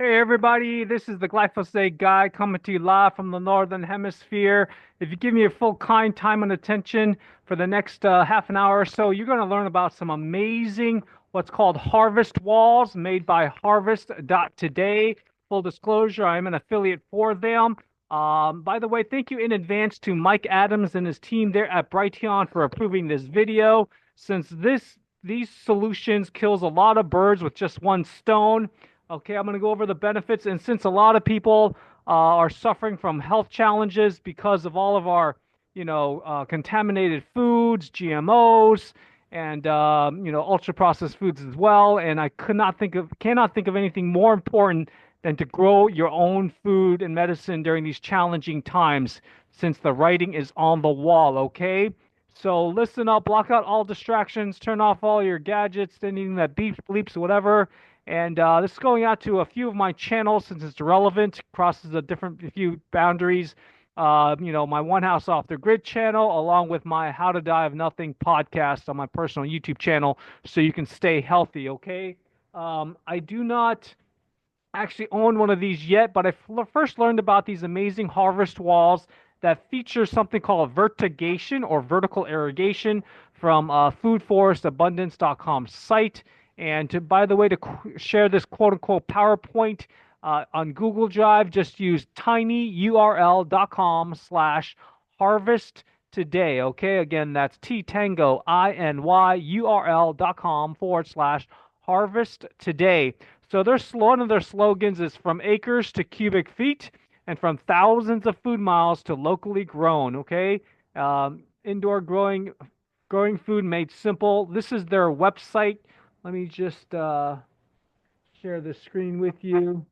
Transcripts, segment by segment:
Hey everybody, this is the glyphosate guy coming to you live from the Northern Hemisphere. If you give me your full kind time and attention for the next half an hour or so, you're going to learn about some amazing what's called harvest walls made by Harvest.Today. Full disclosure, I'm an affiliate for them. By the way, thank you in advance to Mike Adams and his team there at Brighteon for approving this video. Since these solutions kills a lot of birds with just one stone. Okay, I'm going to go over the benefits. And since a lot of people are suffering from health challenges because of all of our, contaminated foods, GMOs, and ultra processed foods as well. And I cannot think of anything more important than to grow your own food and medicine during these challenging times, since the writing is on the wall. Okay. So listen up, block out all distractions, turn off all your gadgets, anything that beeps, bleeps, whatever. And this is going out to a few of my channels since it's relevant, crosses a few boundaries. My One House Off the Grid channel, along with my How to Die of Nothing podcast on my personal YouTube channel, so you can stay healthy. Okay. I do not actually own one of these yet, but first learned about these amazing harvest walls that feature something called vertigation or vertical irrigation from foodforestabundance.com site. And by the way, to share this quote unquote PowerPoint on Google Drive, just use tinyurl.com/harvest today. Okay, again, that's T Tango INYURL.com/harvest today. So one of their slogans is from acres to cubic feet and from thousands of food miles to locally grown. Okay, indoor growing food made simple. This is their website. Let me just share the screen with you.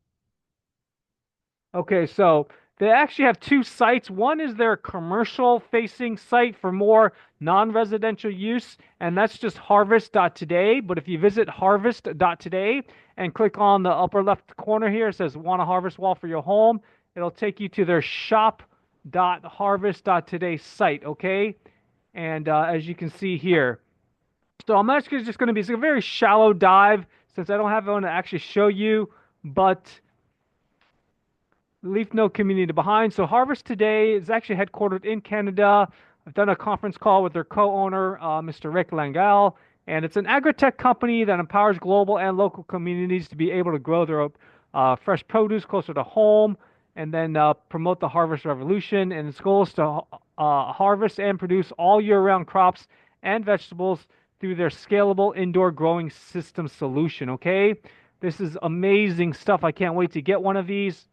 Okay, so they actually have two sites. One is their commercial facing site for more non-residential use, and that's just harvest.today. But if you visit harvest.today and click on the upper left corner here, it says want a harvest wall for your home. It'll take you to their shop.harvest.today site, okay? And as you can see here. So I'm actually just going to be a very shallow dive since I don't have one to actually show you, but leave no community behind. So Harvest Today is actually headquartered in Canada. I've done a conference call with their co-owner, Mr. Rick Langal, and it's an agri-tech company that empowers global and local communities to be able to grow their fresh produce closer to home and then promote the harvest revolution. And its goal is to harvest and produce all year-round crops and vegetables through their scalable indoor growing system solution. Okay, this is amazing stuff. I can't wait to get one of these.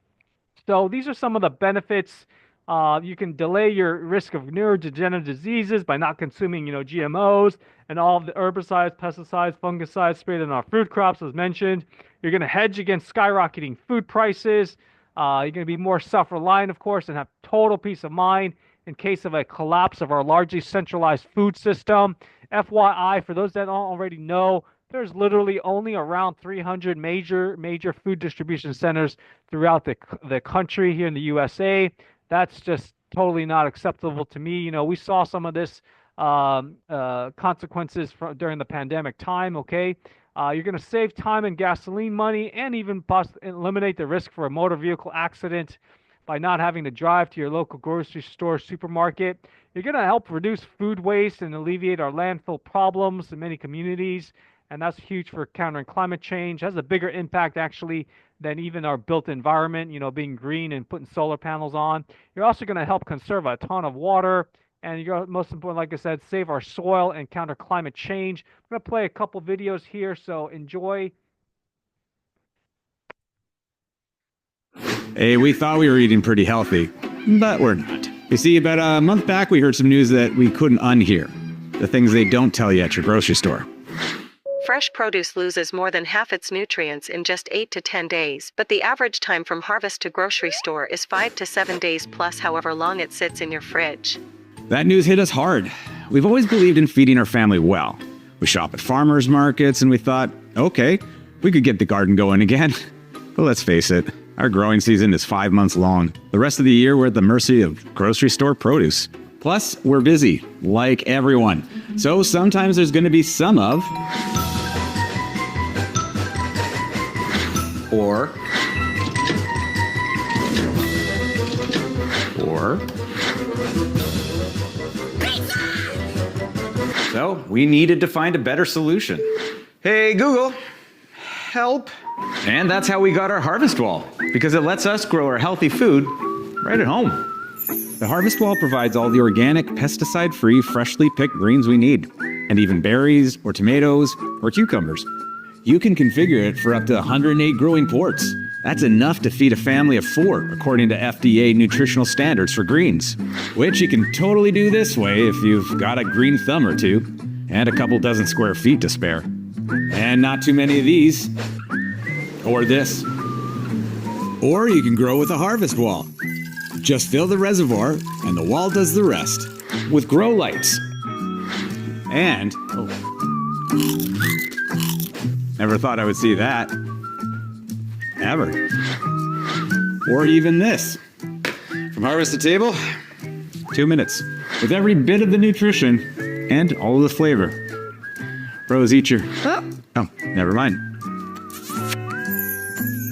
So these are some of the benefits. You can delay your risk of neurodegenerative diseases by not consuming, GMOs and all of the herbicides, pesticides, fungicides sprayed on our fruit crops, as mentioned. You're going to hedge against skyrocketing food prices. You're going to be more self-reliant, of course, and have total peace of mind in case of a collapse of our largely centralized food system. FYI, for those that don't already know, there's literally only around 300 major food distribution centers throughout the country here in the USA. That's just totally not acceptable to me. We saw some of this consequences during the pandemic time. Okay, you're going to save time and gasoline money, and even eliminate the risk for a motor vehicle accident by not having to drive to your local grocery store, supermarket. You're going to help reduce food waste and alleviate our landfill problems in many communities. And that's huge for countering climate change. It has a bigger impact, actually, than even our built environment, being green and putting solar panels on. You're also going to help conserve a ton of water. And you're most important, like I said, save our soil and counter climate change. I'm going to play a couple videos here, so enjoy. Hey, we thought we were eating pretty healthy, but we're not. You see, about a month back, we heard some news that we couldn't unhear. The things they don't tell you at your grocery store. Fresh produce loses more than half its nutrients in just 8 to 10 days, but the average time from harvest to grocery store is 5 to 7 days plus however long it sits in your fridge. That news hit us hard. We've always believed in feeding our family well. We shop at farmers markets and we thought, okay, we could get the garden going again. But let's face it, our growing season is 5 months long. The rest of the year, we're at the mercy of grocery store produce. Plus, we're busy, like everyone. So sometimes there's going to be some of, or or... So we needed to find a better solution. Hey, Google, help. And that's how we got our Harvest Wall, because it lets us grow our healthy food right at home. The Harvest Wall provides all the organic, pesticide-free, freshly picked greens we need, and even berries or tomatoes or cucumbers. You can configure it for up to 108 growing ports. That's enough to feed a family of 4, according to FDA nutritional standards for greens. Which you can totally do this way if you've got a green thumb or two, and a couple dozen square feet to spare. And not too many of these. Or this. Or you can grow with a Harvest Wall. Just fill the reservoir, and the wall does the rest. With grow lights. And... never thought I would see that. Ever. Or even this. From harvest to table, 2 minutes. With every bit of the nutrition and all of the flavor. Rose, eat your... Oh, never mind.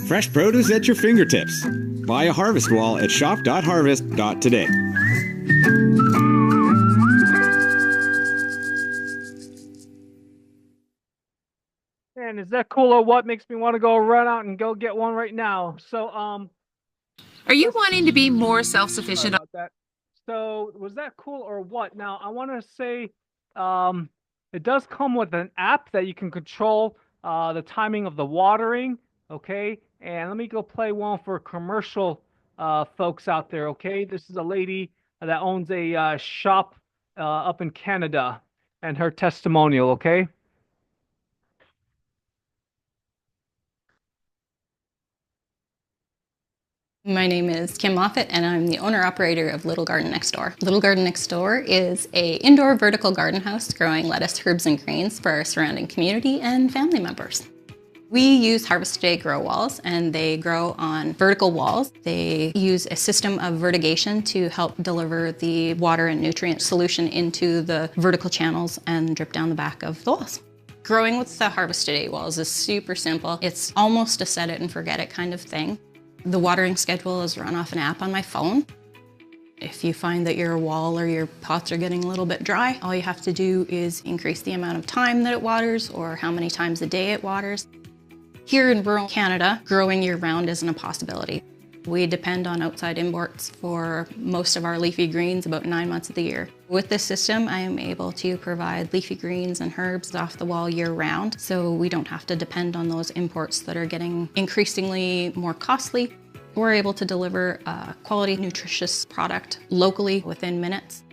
Fresh produce at your fingertips. Buy a Harvest Wall at shop.harvest.today. Man, is that cool or what? Makes me want to go run out and go get one right now. So, Are you wanting to be more self-sufficient? About that. So, was that cool or what? Now, I want to say, it does come with an app that you can control the timing of the watering. Okay, and let me go play one for commercial folks out there. Okay, this is a lady that owns a shop up in Canada, and her testimonial. Okay. My name is Kim Moffat, and I'm the owner-operator of Little Garden Next Door. Little Garden Next Door is a indoor vertical garden house growing lettuce, herbs, and greens for our surrounding community and family members. We use Harvest.Today grow walls, and they grow on vertical walls. They use a system of vertigation to help deliver the water and nutrient solution into the vertical channels and drip down the back of the walls. Growing with the Harvest.Today walls is super simple. It's almost a set it and forget it kind of thing. The watering schedule is run off an app on my phone. If you find that your wall or your pots are getting a little bit dry, all you have to do is increase the amount of time that it waters or how many times a day it waters. Here in rural Canada, growing year-round isn't a possibility. We depend on outside imports for most of our leafy greens about 9 months of the year. With this system, I am able to provide leafy greens and herbs off the wall year-round, so we don't have to depend on those imports that are getting increasingly more costly. We're able to deliver a quality, nutritious product locally within minutes.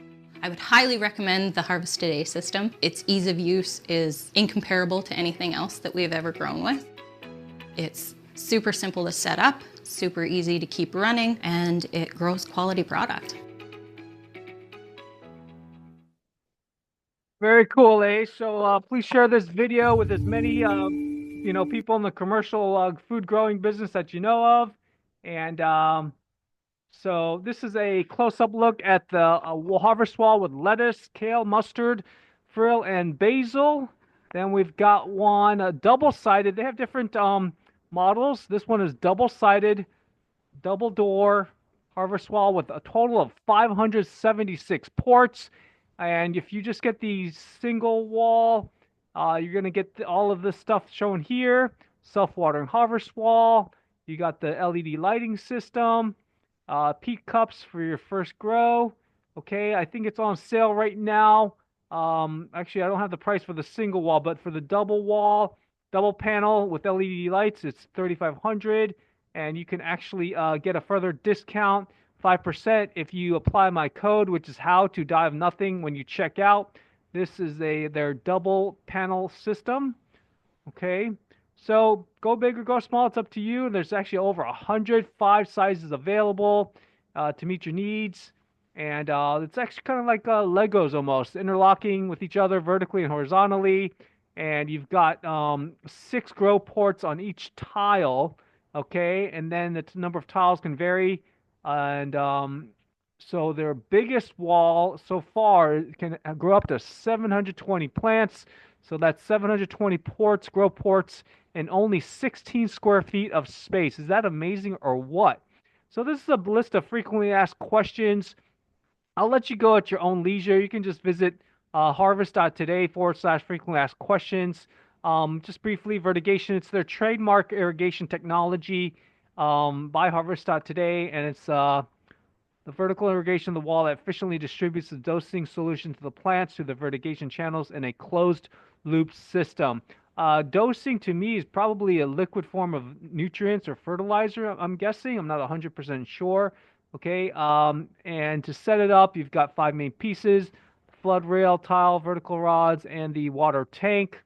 I would highly recommend the Harvest.Today system. Its ease of use is incomparable to anything else that we've ever grown with. It's super simple to set up, super easy to keep running, and it grows quality product. Very cool, eh? So please share this video with as many people in the commercial food growing business that you know of. And so this is a close-up look at the harvest wall with lettuce, kale, mustard, frill, and basil. Then we've got one double-sided. They have different models. This one is double-sided, double door harvest wall with a total of 576 ports. And if you just get the single wall, you're going to get all of this stuff shown here. Self-watering harvest wall. You got the LED lighting system. Peat cups for your first grow. Okay, I think it's on sale right now. Actually, I don't have the price for the single wall, but for the double wall, double panel with LED lights, it's $3,500, and you can actually get a further discount, 5%, if you apply my code, which is HowToDieOfNothing when you check out. This is their double panel system. Okay, so go big or go small, it's up to you. There's actually over 105 sizes available to meet your needs. And it's actually kind of like Legos almost, interlocking with each other vertically and horizontally. And you've got 6 grow ports on each tile, okay? And then the number of tiles can vary. And so their biggest wall so far can grow up to 720 plants. So that's 720 ports, grow ports, and only 16 square feet of space. Is that amazing or what? So this is a list of frequently asked questions. I'll let you go at your own leisure. You can just visit Harvest.Today / frequently asked questions. Just briefly, Vertigation, it's their trademark irrigation technology by Harvest.Today, and it's the vertical irrigation of the wall that efficiently distributes the dosing solution to the plants through the vertigation channels in a closed loop system. Dosing to me is probably a liquid form of nutrients or fertilizer, I'm guessing. I'm not 100% sure. Okay, and to set it up, you've got 5 main pieces: flood rail, tile, vertical rods, and the water tank.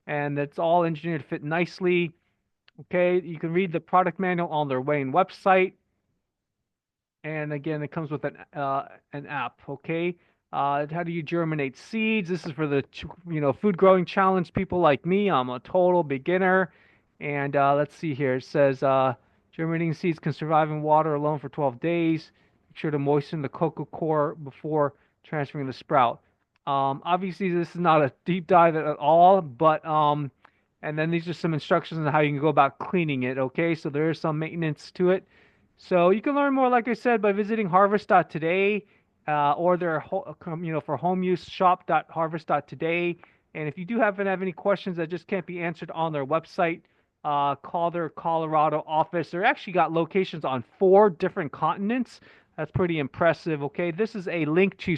And it's all engineered to fit nicely. Okay, you can read the product manual on their Wayne website. And again, it comes with an app. Okay, how do you germinate seeds? This is for the food growing challenge people like me. I'm a total beginner. And let's see here. It says germinating seeds can survive in water alone for 12 days. Make sure to moisten the cocoa core before transferring the sprout. Obviously, this is not a deep dive at all, but and then these are some instructions on how you can go about cleaning it. Okay, so there is some maintenance to it. So you can learn more, like I said, by visiting Harvest.Today or their for home use shop.harvest.today. And if you do happen to have any questions that just can't be answered on their website, call their Colorado office. They're actually got locations on 4 different continents. That's pretty impressive. Okay, this is a link to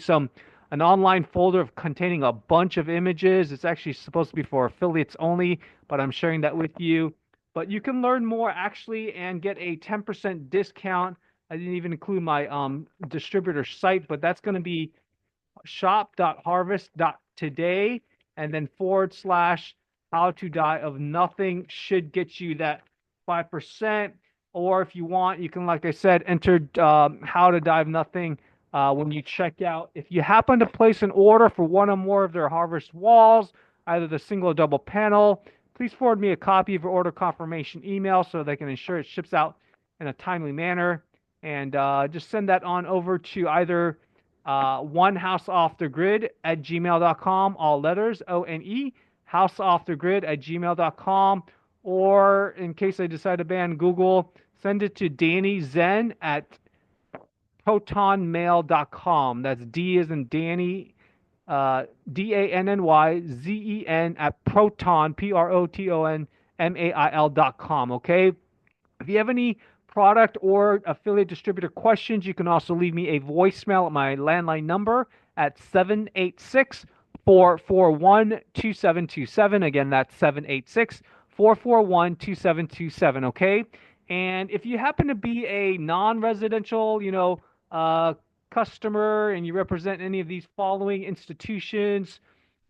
an online folder containing a bunch of images. It's actually supposed to be for affiliates only, but I'm sharing that with you. But you can learn more actually and get a 10% discount. I didn't even include my distributor site, but that's going to be shop.harvest.today and then / HowToDieOfNothing should get you that 5%. Or if you want, you can, like I said, enter How to Die of Nothing when you check out. If you happen to place an order for one or more of their Harvest walls, either the single or double panel, please forward me a copy of your order confirmation email so they can ensure it ships out in a timely manner. And just send that on over to either onehouseoffthegrid@gmail.com, all letters, ONE, houseoffthegrid@gmail.com. Or in case I decide to ban Google, send it to Danny Tseng at protonmail.com. That's D as in Danny, DANNYZEN at proton, PROTONMAIL.com. Okay. If you have any product or affiliate distributor questions, you can also leave me a voicemail at my landline number at 786-441-2727. Again, that's 786-441-2727. Okay. And if you happen to be a non-residential, customer and you represent any of these following institutions,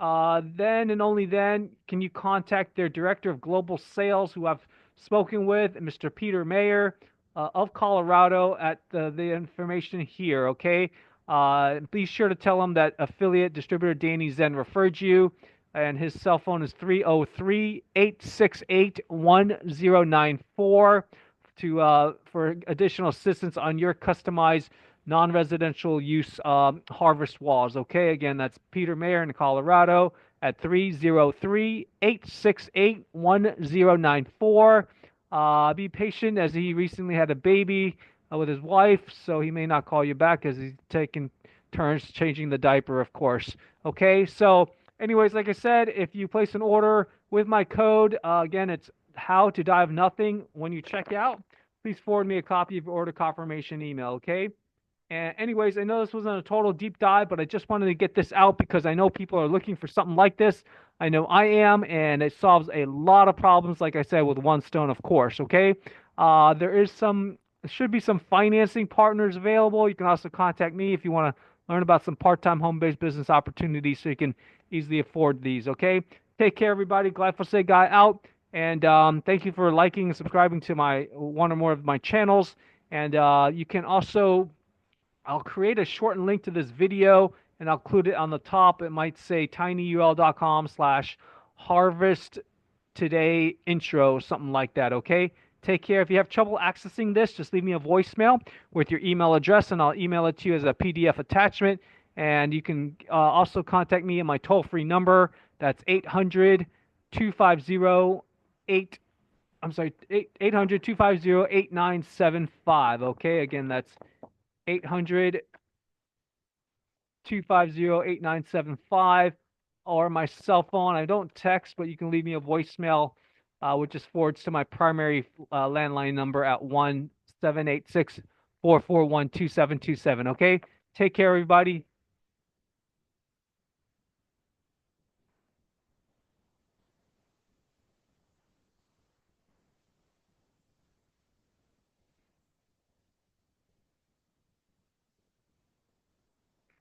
then and only then can you contact their director of global sales, who I've spoken with, Mr. Peter Maher of Colorado, at the information here. Okay, be sure to tell him that affiliate distributor Danny Tseng referred you, and his cell phone is 303-868-1094 for additional assistance on your customized non-residential use harvest walls. Okay, again, that's Peter Maher in Colorado at 303-868-1094. Be patient, as he recently had a baby with his wife, so he may not call you back as he's taking turns changing the diaper, of course. Okay, so anyways, like I said, if you place an order with my code, again, it's How to Die of Nothing. When you check out, please forward me a copy of your order confirmation email. Okay. And anyways, I know this wasn't a total deep dive, but I just wanted to get this out because I know people are looking for something like this. I know I am, and it solves a lot of problems, like I said, with one stone, of course. Okay. There should be some financing partners available. You can also contact me if you want to learn about some part-time home-based business opportunities so you can easily afford these. Okay. Take care, everybody. Glyphosate Guy out. And thank you for liking and subscribing to my one or more of my channels. And you can also, I'll create a shortened link to this video and I'll include it on the top. It might say tinyurl.com/harvest.today intro, something like that. Okay. Take care. If you have trouble accessing this, just leave me a voicemail with your email address and I'll email it to you as a PDF attachment. And you can also contact me at my toll-free number. That's 800-250-8 I'm sorry, 800-250-8975. Okay, again, that's 800-250-8975, or my cell phone. I don't text, but you can leave me a voicemail, which just forwards to my primary landline number at 1-786-441-2727. Okay, take care, everybody.